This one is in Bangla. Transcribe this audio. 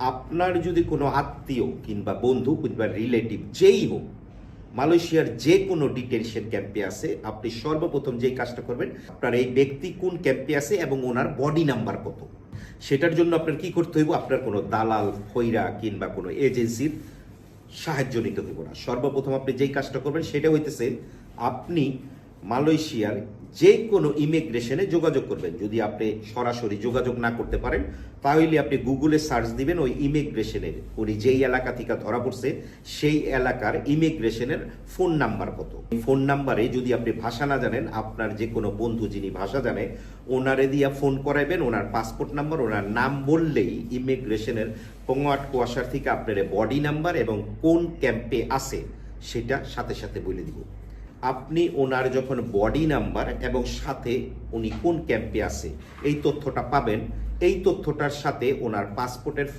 আপনার যদি কোনো আত্মীয় কিংবা বন্ধু কিংবা রিলেটিভ যেই হোক মালয়েশিয়ার যে কোনো ডিটেনশন ক্যাম্পে আছে, আপনি সর্বপ্রথম যেই কাজটা করবেন, আপনার এই ব্যক্তি কোন ক্যাম্পে আছে এবং ওনার বডি নাম্বার কত, সেটার জন্য আপনার কি করতে হইব, আপনার কোনো দালাল ফইরা কিংবা কোনো এজেন্সির সাহায্য নিতে হইব না। সর্বপ্রথম আপনি যেই কাজটা করবেন সেটা হইতেছে আপনি মালয়েশিয়ার যে কোনো ইমিগ্রেশনে যোগাযোগ করবেন। যদি আপনি সরাসরি যোগাযোগ না করতে পারেন তাহলে আপনি গুগলে সার্চ দিবেন ওই ইমিগ্রেশনের, উনি যেই এলাকা থেকে ধরা পড়ছে সেই এলাকার ইমিগ্রেশনের ফোন নাম্বার কত। ফোন নাম্বারে যদি আপনি ভাষা না জানেন, আপনার যে কোনো বন্ধু যিনি ভাষা জানে ওনারে দিয়া ফোন করাইবেন, ওনার পাসপোর্ট নাম্বার ওনার নাম বললেই ইমিগ্রেশনের পঙ্গাট কোয়াশার থেকে আপনার বডি নাম্বার এবং কোন ক্যাম্পে আছে সেটা সাথে সাথে বলে দিব। আপনি ওনার যখন বডি নাম্বার এবং সাথে উনি কোন ক্যাম্পে আছে এই তথ্যটা পাবেন, এই তথ্যটার সাথে ওনার পাসপোর্টের